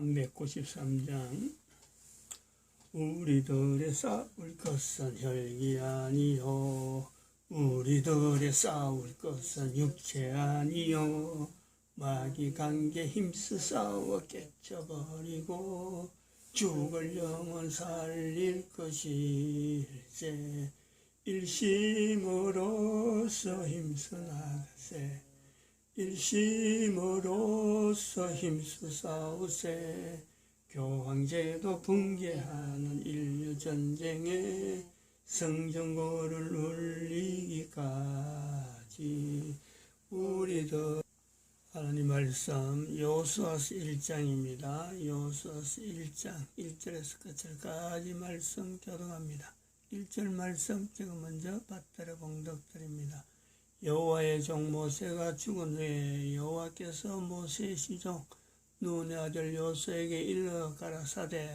393장 우리들의 싸울 것은 혈기 아니요 우리들의 싸울 것은 육체 아니요 마귀 관계 힘써 싸워 깨쳐버리고 죽을 영혼 살릴 것일세 일심으로써 힘써 나가세 일심으로써 힘써 싸우세 교황제도 붕괴하는 인류전쟁에 성전고를 울리기까지 우리도 하나님 말씀 여호수아서 1장입니다. 여호수아서 1장 1절에서 끝절까지 말씀 교독합니다. 1절 말씀 제가 먼저 받들어 봉독드립니다. 여호와의 종 모세가 죽은 후에 여호와께서 모세의 시종 눈의 아들 여호수아에게 일러 가라사대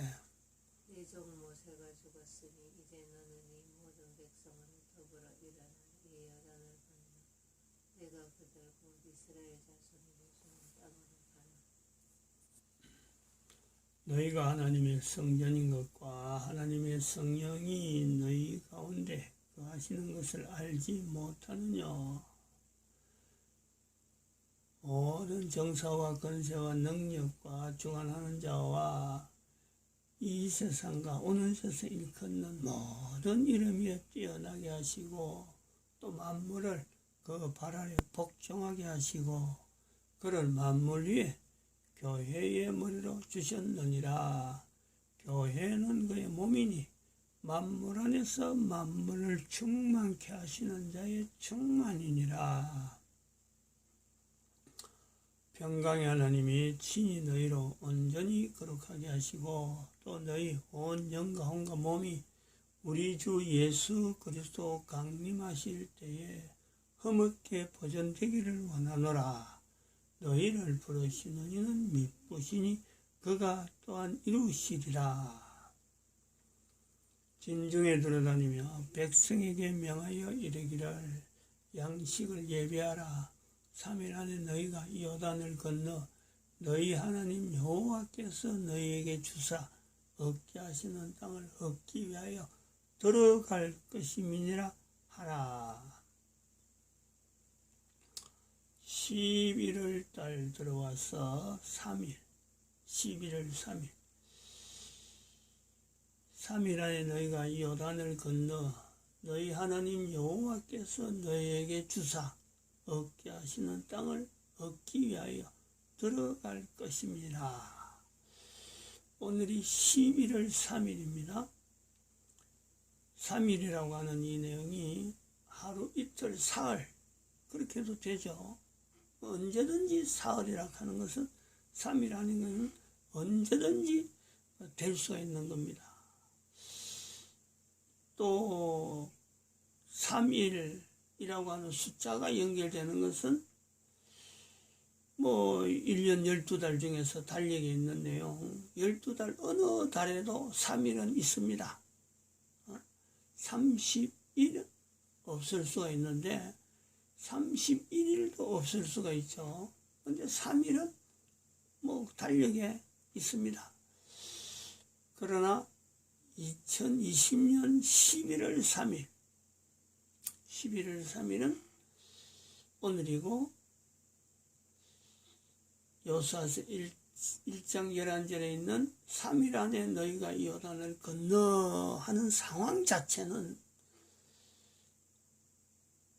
내 종 모세가 죽었으니 이제 너는 이 모든 백성을 더불어 일어나 이 여단을 건너 내가 그들 곧 이스라엘 자손에게 주는 땅으로 가라. 너희가 하나님의 성전인 것과 하나님의 성령이 너희 가운데 하시는 것을 알지 못하느냐. 모든 정사와 권세와 능력과 주관하는 자와 이 세상과 오는 세상 일컫는 모든 이름 위에 뛰어나게 하시고 또 만물을 그 발 아래 복종하게 하시고 그를 만물 위에 교회의 머리로 주셨느니라. 교회는 그의 몸이니 만물 안에서 만물을 충만케 하시는 자의 충만이니라. 평강의 하나님이 친히 너희로 온전히 거룩하게 하시고 또 너희 온 영과 혼과 몸이 우리 주 예수 그리스도 강림하실 때에 흠없게 보존되기를 원하노라. 너희를 부르시는 이는 미쁘시니 그가 또한 이루시리라. 진중에 들어다니며 백성에게 명하여 이르기를 양식을 예비하라. 3일 안에 너희가 요단을 건너 너희 하나님 여호와께서 너희에게 주사 얻게 하시는 땅을 얻기 위하여 들어갈 것임이니라 하라. 11월 달 들어와서 3일 11월 3일 3일 안에 너희가 이 요단을 건너 너희 하나님 여호와께서 너희에게 주사 얻게 하시는 땅을 얻기 위하여 들어갈 것입니다. 오늘이 11월 3일입니다. 3일이라고 하는 이 내용이 하루 이틀 사흘 그렇게 해도 되죠. 언제든지 사흘이라고 하는 것은 3일 아닌 것은 언제든지 될 수가 있는 겁니다. 또 3일이라고 하는 숫자가 연결되는 것은 1년 12달 중에서 달력에 있는 내용 12달 어느 달에도 3일은 있습니다. 30일은 없을 수가 있는데 31일도 없을 수가 있죠. 근데 3일은 달력에 있습니다. 그러나 2020년 11월 3일 11월 3일은 오늘이고 여호수아서 1장 11절에 있는 3일 안에 너희가 이 요단을 건너 하는 상황 자체는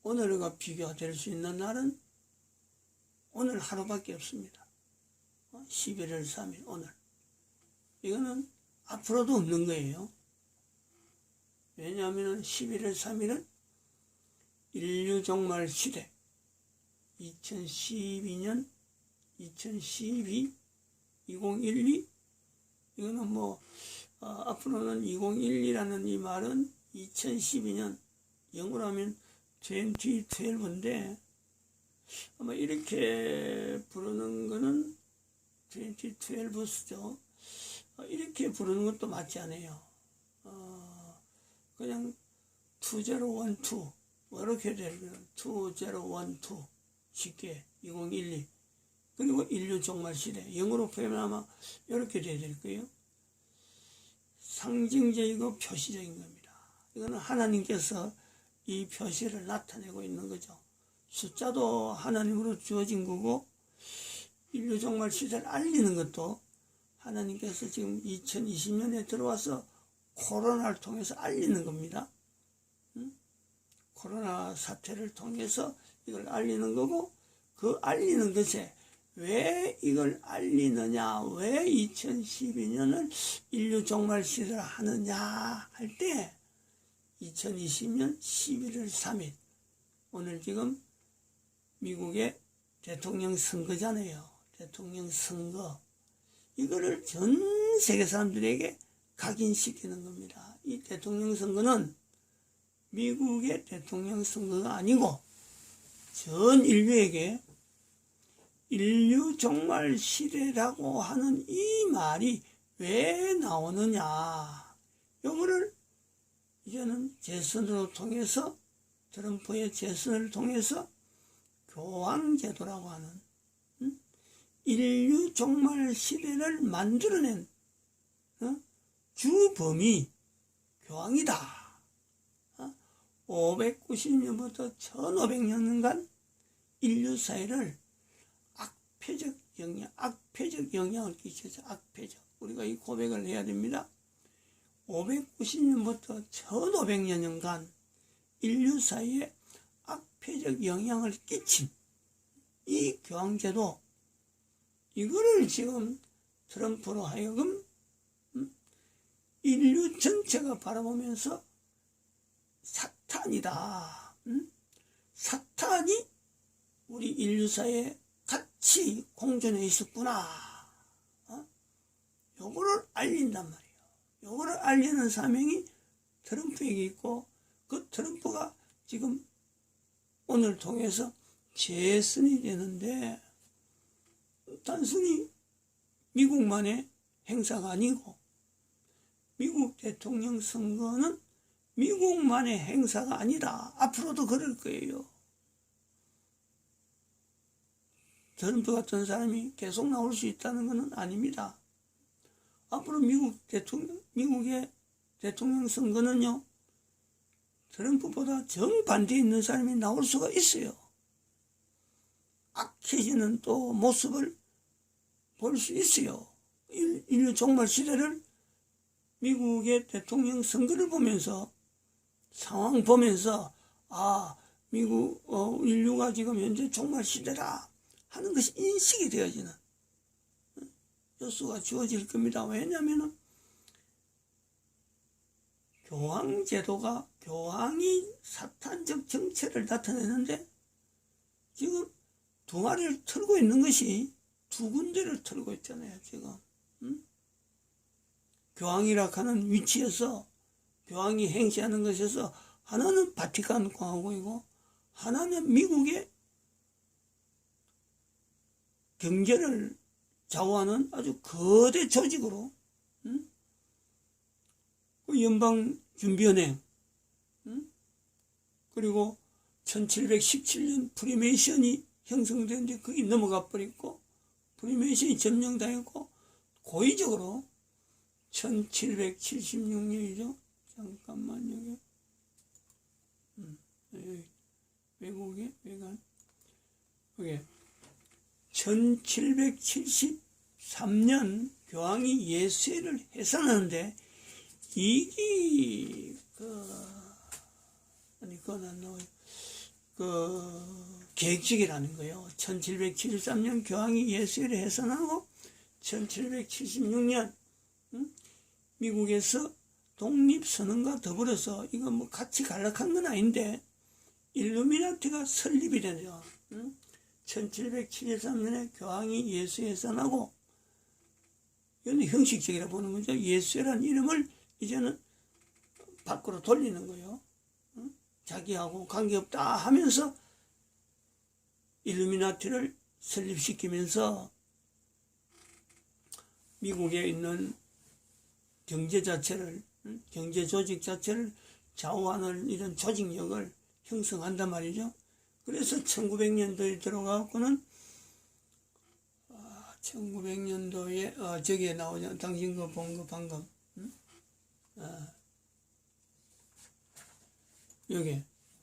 오늘과 비교가 될 수 있는 날은 오늘 하루밖에 없습니다. 11월 3일 오늘 이거는 앞으로도 없는 거예요. 왜냐하면 11월 3일은 인류 종말 시대 2012년 2012 2012 이거는 앞으로는 2012라는 이 말은 2012년 영어로 하면 2012인데 아마 이렇게 부르는 거는 2012죠. 이렇게 부르는 것도 맞지 않아요. 그냥 2012 이렇게 되면 2012 쉽게 2012 그리고 인류 종말 시대. 영어로 표현하면 아마 이렇게 돼야 될 거예요. 상징적이고 표시적인 겁니다. 이거는 하나님께서 이 표시를 나타내고 있는 거죠. 숫자도 하나님으로 주어진 거고, 인류 종말 시대를 알리는 것도 하나님께서 지금 2020년에 들어와서 코로나를 통해서 알리는 겁니다. 코로나 사태를 통해서 이걸 알리는 거고, 그 알리는 것에 왜 이걸 알리느냐, 왜 2012년을 인류 종말 시대를 하느냐 할 때 2020년 11월 3일 오늘 지금 미국의 대통령 선거잖아요. 대통령 선거. 이거를 전 세계 사람들에게 각인시키는 겁니다. 이 대통령 선거는 미국의 대통령 선거가 아니고 전 인류에게 인류 종말 시대라고 하는 이 말이 왜 나오느냐. 요거를 이제는 재선으로 통해서, 트럼프의 재선을 통해서 교황제도라고 하는 인류 종말 시대를 만들어낸 주범이 교황이다. 590년부터 1500년간 인류 사회를 악폐적 영향을 끼쳐서 악폐적. 우리가 이 고백을 해야 됩니다. 590년부터 1500년간 인류 사회에 악폐적 영향을 끼친 이 교황제도, 이거를 지금 트럼프로 하여금 인류 전체가 바라보면서 사탄이다. 사탄이 우리 인류 사회에 같이 공존해 있었구나. 요거를 알린단 말이에요. 요거를 알리는 사명이 트럼프에게 있고, 그 트럼프가 지금 오늘 통해서 재선이 되는데, 단순히 미국만의 행사가 아니고, 미국 대통령 선거는 미국만의 행사가 아니다. 앞으로도 그럴 거예요. 트럼프 같은 사람이 계속 나올 수 있다는 것은 아닙니다. 앞으로 미국의 대통령 선거는요, 트럼프보다 정반대에 있는 사람이 나올 수가 있어요. 악해지는 또 모습을 볼 수 있어요. 인류 종말 시대를 미국의 대통령 선거를 보면서, 상황 보면서, 미국, 인류가 지금 현재 종말 시대다 하는 것이 인식이 되어지는 요소가 주어질 겁니다. 왜냐하면 교황제도가, 교황이 사탄적 정체를 나타내는데 지금 두 마리를 틀고 있는 것이 두 군데를 틀고 있잖아요. 지금 교황이라 하는 위치에서, 교황이 행시하는 것에서 하나는 바티칸 공화국이고 하나는 미국의 경제를 좌우하는 아주 거대 조직으로, 연방준비은행, 그리고 1717년 프리메이션이 형성되는데 거기 넘어가 버렸고, 프리메이션이 점령당했고, 고의적으로 1776년이죠. 잠깐만요. 외국의 외관. 이게 1773년 교황이 예수회를 해산하는데, 이게 그건 안 나와요. 계획적이라는 거예요. 1773년 교황이 예수회를 해산하고 1776년 미국에서 독립선언과 더불어서, 이거 뭐 같이 간락한 건 아닌데, 일루미나티가 설립이 되죠. 1773년에 교황이 예수회 해산하고, 이건 형식적이라 보는 거죠. 예수회라는 이름을 이제는 밖으로 돌리는 거예요. 자기하고 관계없다 하면서 일루미나티를 설립시키면서 미국에 있는 경제 자체를, 경제 조직 자체를 좌우하는 이런 조직력을 형성한단 말이죠. 그래서 1900년도에 들어가고는 1900년도에 저기에 나오죠. 당신 거 본 거 방금. 응?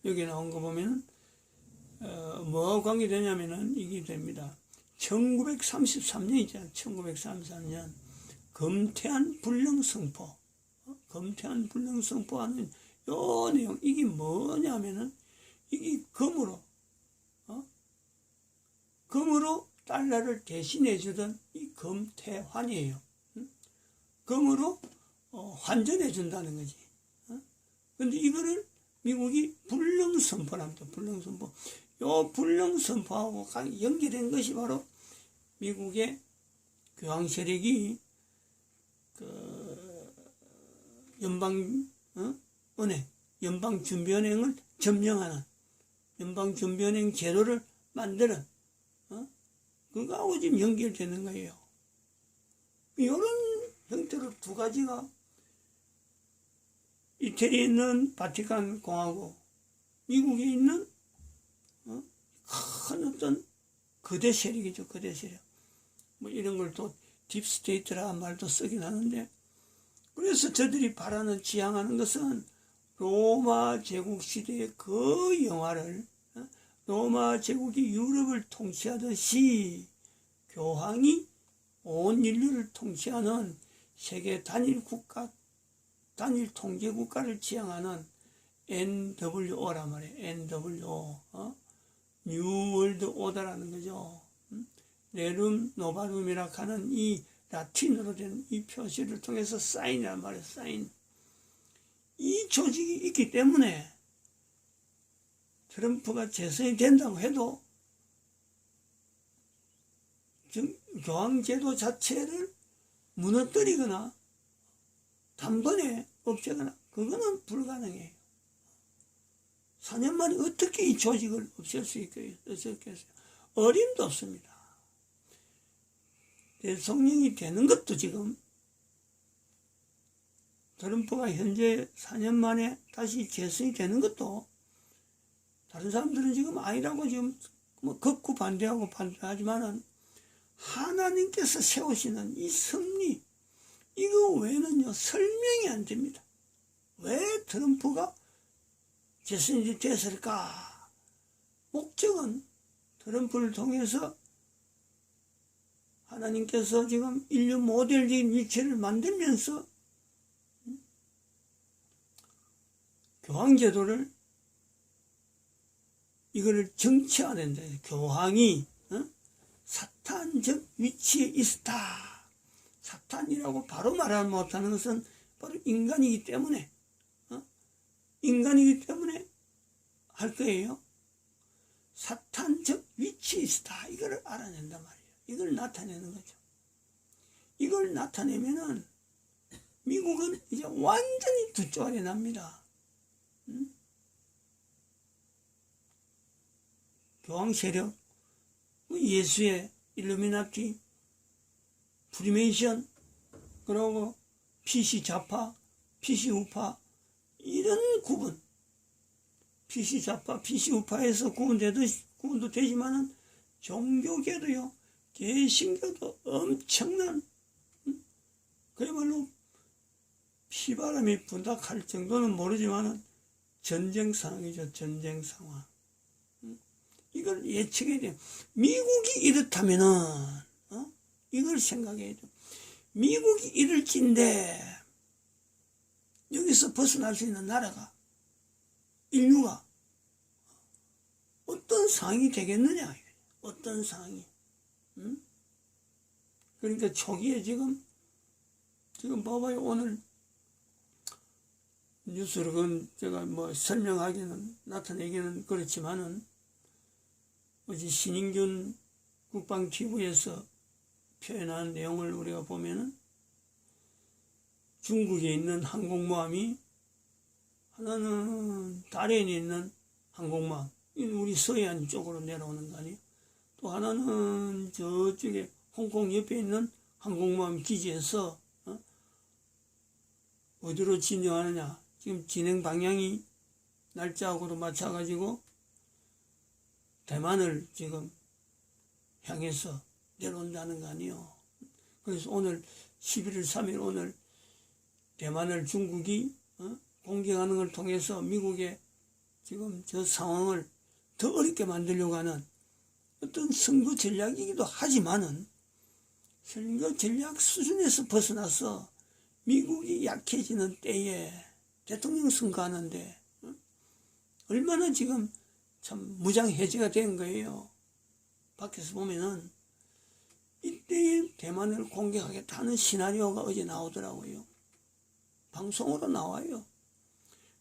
여기 나온 거 보면은 뭐하고 관계되냐면은 이게 됩니다. 1933년 있잖아요. 1933년 금태한 불령성포. 금태한 불령성포하는 요 내용, 이게 뭐냐면은 이게 금으로 달러를 대신해 주던 이 금태환이에요. 금으로 환전해 준다는 거지. 근데 이거를 미국이 불령선포랍니다. 불령선포. 요 불령선포하고 연계된 것이 바로 미국의 교황 세력이 연방준비은행을 점령하는 연방준비은행 제도를 만드는 그거하고 지금 연결되는 거예요. 이런 형태로 두 가지가 이태리에 있는 바티칸 공화국, 미국에 있는 큰 어떤 거대 세력이죠. 거대 세력. 뭐 이런 걸 또 딥스테이트라는 말도 쓰긴 하는데, 그래서 저들이 바라는 지향하는 것은 로마 제국 시대의 그 영화를 로마 제국이 유럽을 통치하듯이 교황이 온 인류를 통치하는 세계 단일 국가, 단일 통제 국가를 지향하는 NWO란 말이에요. NWO. 뉴 월드 오더라는 거죠. 레룸 노바룸이라 하는 이 라틴어로 된 이 표시를 통해서 사인이란 말이에요. 사인. 이 조직이 있기 때문에 트럼프가 재선이 된다고 해도 교황제도 자체를 무너뜨리거나 단번에 없애거나 그거는 불가능해요. 4년 만에 어떻게 이 조직을 없앨 수 있겠어요? 어림도 없습니다. 대통령이 되는 것도 지금 트럼프가 현재 4년 만에 다시 재선이 되는 것도 다른 사람들은 지금 아니라고 지금 뭐 극구 반대하고 반대하지만은 하나님께서 세우시는 이 승리, 이거 외에는요 설명이 안 됩니다. 왜 트럼프가 재선이 됐을까? 목적은 트럼프를 통해서 하나님께서 지금 인류 모델적인 위치를 만들면서 교황제도를 이거를 정치화된다. 교황이 사탄적 위치에 있다. 사탄이라고 바로 말하지 못하는 것은 바로 인간이기 때문에 할 거예요. 사탄적 위치에 있다. 이거를 알아낸단 말이에요. 이걸 나타내는 거죠. 이걸 나타내면은 미국은 이제 완전히 두 쪼가리 납니다. 교황 세력, 예수의 일루미나티, 프리메이션, 그리고 PC 좌파, PC 우파, 이런 구분, PC 좌파, PC 우파에서 구분도 되지만은 종교계도요, 개신교도 엄청난, 그야말로 피바람이 분다할 정도는 모르지만은 전쟁 상황이죠. 전쟁 상황. 이걸 예측해야 돼요. 미국이 이렇다면은 이걸 생각해야 돼요. 미국이 이럴진데 여기서 벗어날 수 있는 나라가, 인류가 어떤 상황이 되겠느냐. 어떤 상황이. 그러니까 초기에 지금 봐봐요. 오늘 뉴스로 그건 제가 뭐 설명하기는, 나타내기는 그렇지만은 어제 신인균 국방TV에서 표현한 내용을 우리가 보면은 중국에 있는 항공모함이, 하나는 달에 있는 항공모함, 우리 서해안 쪽으로 내려오는 거 아니에요? 또 하나는 저쪽에 홍콩 옆에 있는 항공모함 기지에서 어디로 진정하느냐. 지금 진행 방향이 날짜하고도 맞춰가지고 대만을 지금 향해서 내려온다는 거 아니에요. 그래서 오늘 11월 3일 오늘 대만을 중국이 공격하는 걸 통해서 미국의 지금 저 상황을 더 어렵게 만들려고 하는 어떤 선거 전략이기도 하지만은 선거 전략 수준에서 벗어나서 미국이 약해지는 때에 대통령 선거하는데 얼마나 지금 참 무장해제가 된 거예요. 밖에서 보면은 이때에 대만을 공격하겠다는 시나리오가 어제 나오더라고요. 방송으로 나와요.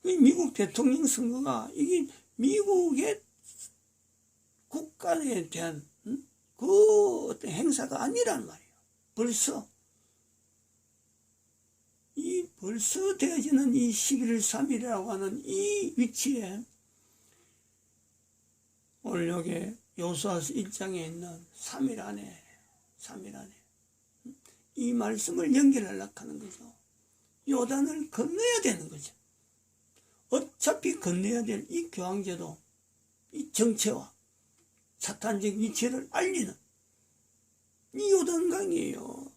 미국 대통령 선거가 이게 미국의 국가에 대한 그 어떤 행사가 아니란 말이에요. 벌써 되어지는 이 11월 3일이라고 하는 이 위치에 오늘 여기 여호수아서 1장에 있는 3일 안에 이 말씀을 연결하려고 하는 거죠. 요단을 건너야 되는 거죠. 어차피 건너야 될 이 교황제도 이 정체와 사탄적 위치를 알리는 이 요단강이에요.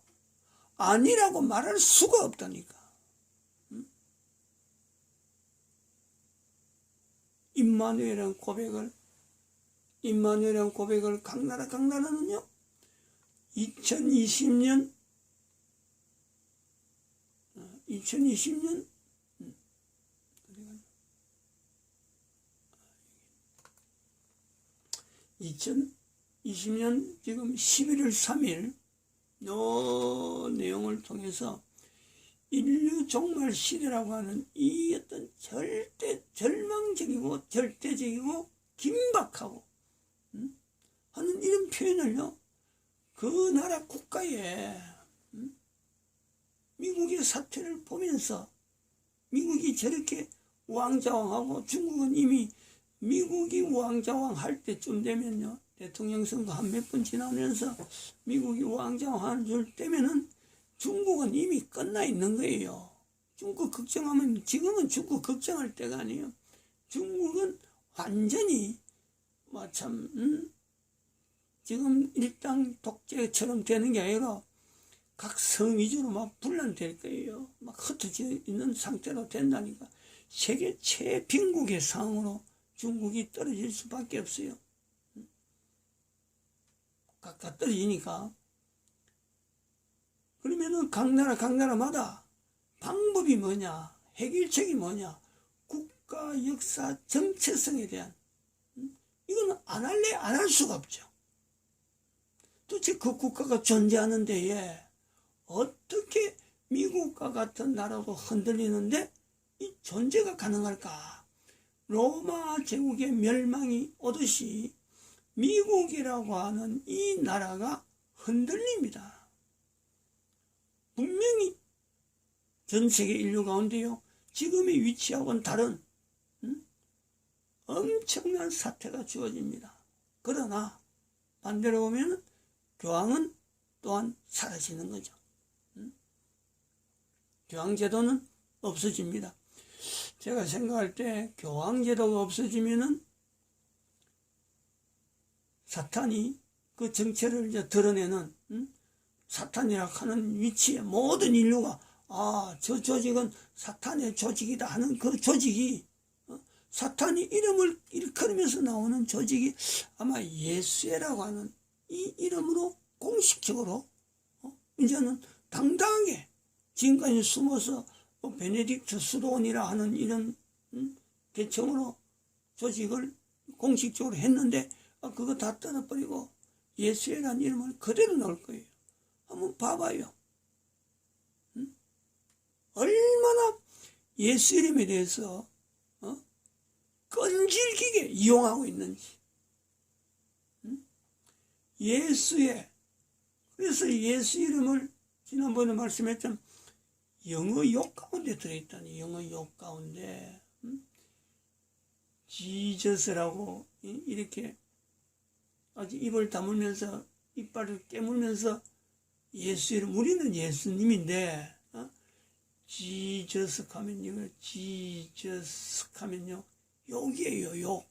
아니라고 말할 수가 없다니까. 임마누엘이라는 고백을 각 나라는요 2020년 2020년 지금 11월 3일 요 내용을 통해서 인류 종말 시대라고 하는 이 어떤 절망적이고 절대적이고 긴박하고 하는 이런 표현을요 그 나라 국가에 미국의 사태를 보면서 미국이 저렇게 우왕좌왕하고 중국은 이미 미국이 우왕좌왕 할 때쯤 되면요 대통령 선거 한 몇 번 지나면서 미국이 우왕좌왕 줄 때면은 중국은 이미 끝나 있는 거예요. 중국 걱정하면 지금은 중국 걱정할 때가 아니에요. 중국은 완전히 지금 일당 독재처럼 되는 게 아니라 각 성 위주로 막 분란될 거예요. 막 흩어져 있는 상태로 된다니까. 세계 최빈국의 상황으로 중국이 떨어질 수밖에 없어요. 각각 떨어지니까. 그러면은 각 나라마다 방법이 뭐냐, 해결책이 뭐냐, 국가 역사 정체성에 대한 이건 안 할래 안 할 수가 없죠. 도대체 그 국가가 존재하는 데에 어떻게 미국과 같은 나라도 흔들리는데 이 존재가 가능할까? 로마 제국의 멸망이 오듯이 미국이라고 하는 이 나라가 흔들립니다. 분명히 전 세계 인류 가운데요 지금의 위치하고는 다른 엄청난 사태가 주어집니다. 그러나 반대로 보면 교황은 또한 사라지는 거죠. 교황제도는 없어집니다. 제가 생각할 때 교황제도가 없어지면은 사탄이 그 정체를 이제 드러내는 사탄이라 하는 위치에 모든 인류가 저 조직은 사탄의 조직이다 하는 그 조직이 사탄이 이름을 일컬으면서 나오는 조직이 아마 예수회라고 하는 이 이름으로 공식적으로 이제는 당당하게 지금까지 숨어서 베네딕트 수도원이라 하는 이런 개청으로 조직을 공식적으로 했는데 그거 다 떠나버리고 예수회라는 이름을 그대로 넣을 거예요. 한번 봐봐요. 얼마나 예수 이름에 대해서 끈질기게 이용하고 있는지. 예수의 그래서 예수 이름을 지난번에 말씀했던 영어 욕 가운데 들어있다니. 영어 욕 가운데 지저스라고 이렇게 아주 입을 다물면서 이빨을 깨물면서 예수 이름 우리는 예수님인데 지저스 하면요 지저스 하면요 욕이에요. 욕.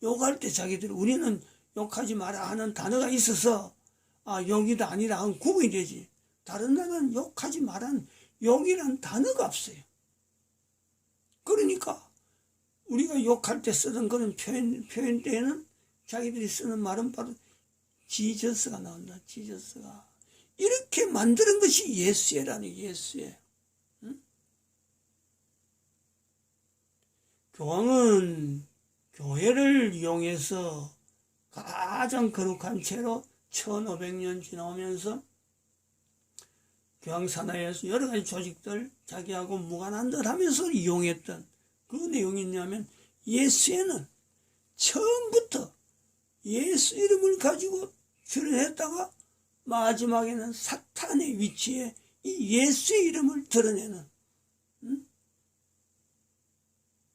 욕할 때 자기들 우리는 욕하지 마라 하는 단어가 있어서 욕이다 아니다 하는 구분이 되지. 다른 나라는 욕하지 마라는 욕이란 단어가 없어요. 그러니까 우리가 욕할 때 쓰던 그런 표현 때에는 자기들이 쓰는 말은 바로 지저스가 나온다. 지저스가. 이렇게 만드는 것이 예수예라니, 예수예. 응? 교황은 교회를 이용해서 가장 거룩한 채로 1500년 지나오면서 교황 산하에서 여러 가지 조직들 자기하고 무관한 듯 하면서 이용했던 그 내용이 있냐면 예수에는 처음부터 예수 이름을 가지고 출연했다가 마지막에는 사탄의 위치에 이 예수의 이름을 드러내는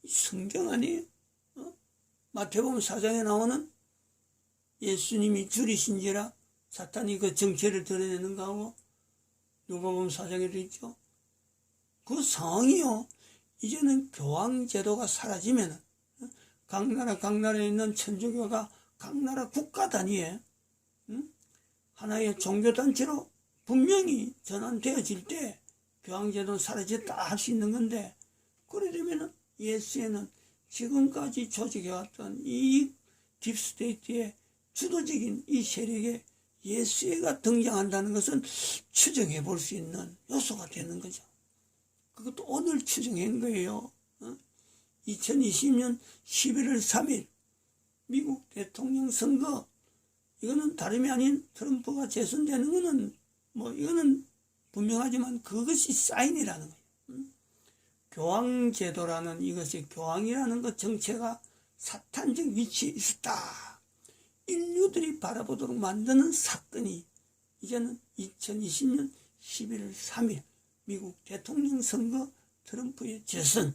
성경 아니에요? 마태복음 4장에 나오는 예수님이 줄이신지라 사탄이 그 정체를 드러내는 거하고 누가복음 4장에도 있죠. 그 상황이요. 이제는 교황제도가 사라지면 각 나라에 있는 천주교가 각 나라 국가 단위에 하나의 종교단체로 분명히 전환되어질 때 교황제도는 사라졌다 할 수 있는 건데, 그러려면 예수에는 지금까지 조직해왔던 이 딥스테이트의 주도적인 이 세력에 예수가 등장한다는 것은 추정해 볼 수 있는 요소가 되는 거죠. 그것도 오늘 추정한 거예요. 2020년 11월 3일 미국 대통령 선거, 이거는 다름이 아닌 트럼프가 재선되는 거는 이거는 분명하지만 그것이 사인이라는 거예요. 교황제도라는 이것이, 교황이라는 것 정체가 사탄적 위치에 있었다. 인류들이 바라보도록 만드는 사건이 이제는 2020년 11월 3일 미국 대통령 선거, 트럼프의 재선,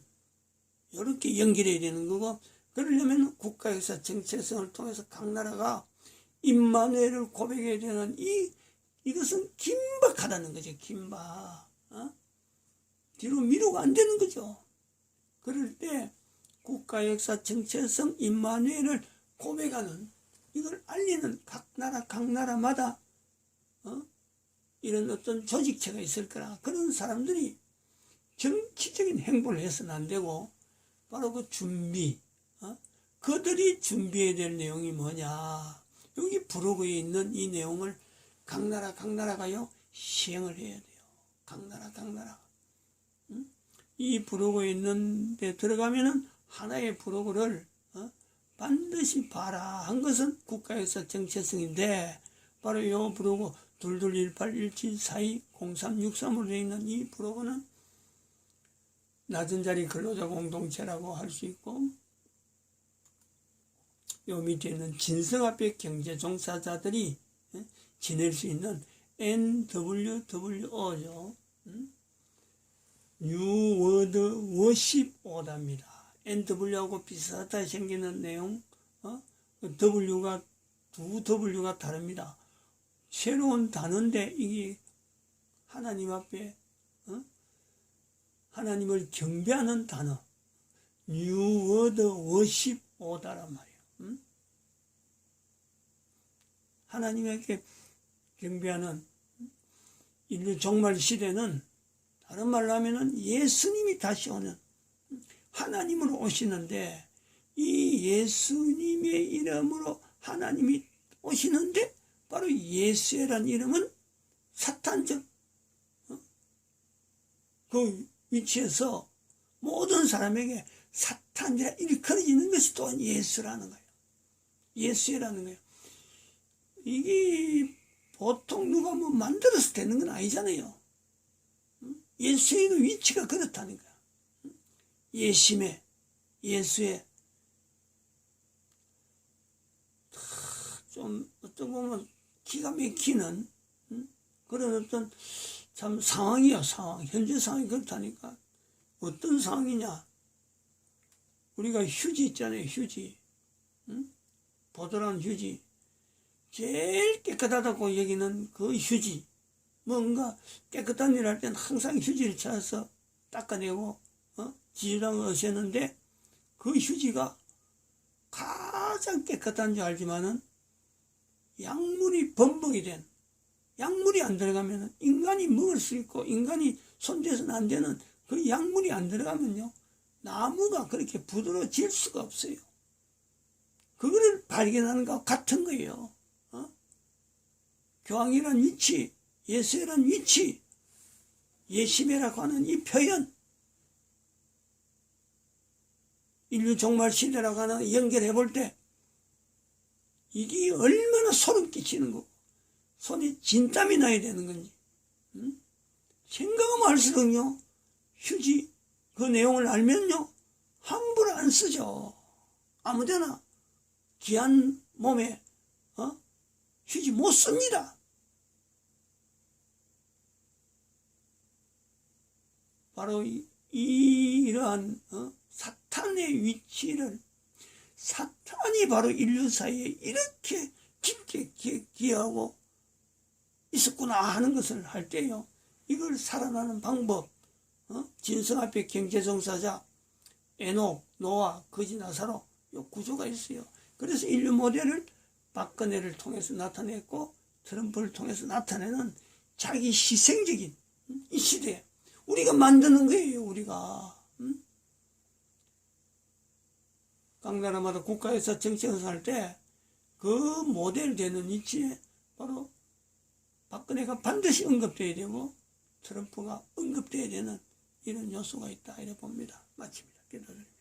이렇게 연결해야 되는 거고, 그러려면 국가역사 정체성을 통해서 각 나라가 임마누엘을 고백해야 되는 이것은 긴박하다는 거죠. 긴박. 뒤로 미루가 안 되는 거죠. 그럴 때 국가역사 정체성 임마누엘을 고백하는, 이걸 알리는 각 나라마다 이런 어떤 조직체가 있을 거라. 그런 사람들이 정치적인 행보를 해서는 안 되고, 바로 그 준비, 그들이 준비해야 될 내용이 뭐냐, 여기 부록에 있는 이 내용을 각 나라가요 시행을 해야 돼요. 각 나라. 이 부록에 있는 데 들어가면은 하나의 부록을 반드시 봐라 한 것은 국가역사 정체성인데, 바로 이 부록은 221817420363으로 되어 있는 이 부록은 낮은 자리 근로자 공동체라고 할 수 있고, 요 밑에 있는 진성합의 경제 종사자들이 지낼 수 있는 NWWO죠. New World Worship Order입니다. NW하고 비슷하게 생기는 내용, W가 두 W가 다릅니다. 새로운 단어인데 이게 하나님 앞에 하나님을 경배하는 단어, New World Worship Order란 말이에요. 하나님에게 경배하는 인류 종말 시대는 다른 말로 하면은 예수님이 다시 오는, 하나님으로 오시는데, 이 예수님의 이름으로 하나님이 오시는데, 바로 예수라는 이름은 사탄적 그 위치에서 모든 사람에게 사탄이라 일컬어지는 것이 또한 예수라는 거예요. 예수라는 거예요. 이게 보통 누가 만들어서 되는 건 아니잖아요. 예수의 그 위치가 그렇다니까. 예수의 좀 어떤 보면 기가 막히는 그런 어떤 참 상황이야. 현재 상황이 그렇다니까. 어떤 상황이냐, 우리가 휴지 있잖아요. 휴지, 보드라는 휴지, 제일 깨끗하다고 여기는 그 휴지, 뭔가 깨끗한 일 할 때는 항상 휴지를 찾아서 닦아내고 지지랑을 어셨는데, 그 휴지가 가장 깨끗한 줄 알지만은 약물이 범벅이 된, 약물이 안 들어가면 인간이 먹을 수 있고 인간이 손대서는 안 되는 그 약물이 안 들어가면요, 나무가 그렇게 부드러워질 수가 없어요. 그거를 발견하는 것과 같은 거예요. 교황이란 위치, 예수란 위치, 예시배라고 하는 이 표현, 인류 종말 시대라고 하는 연결해 볼 때 이게 얼마나 소름 끼치는 거고 손에 진땀이 나야 되는 건지, 생각하면 할수록요, 휴지 그 내용을 알면요, 함부로 안 쓰죠. 아무데나 귀한 몸에 휴지 못 씁니다. 바로 이러한 사탄의 위치를, 사탄이 바로 인류 사이에 이렇게 깊게 기여하고 있었구나 하는 것을 할 때요, 이걸 살아나는 방법, 진성 앞에 경제종사자, 에녹, 노아, 거지 나사로, 요 구조가 있어요. 그래서 인류 모델을 박근혜를 통해서 나타냈고 트럼프를 통해서 나타내는 자기 희생적인 이 시대에 우리가 만드는 거예요. 우리가 각 나라마다 국가에서 정치에서 할 때 그 모델 되는 위치에 바로 박근혜가 반드시 언급돼야 되고 트럼프가 언급돼야 되는 이런 요소가 있다 이래 봅니다. 마칩니다. 기도드립니다.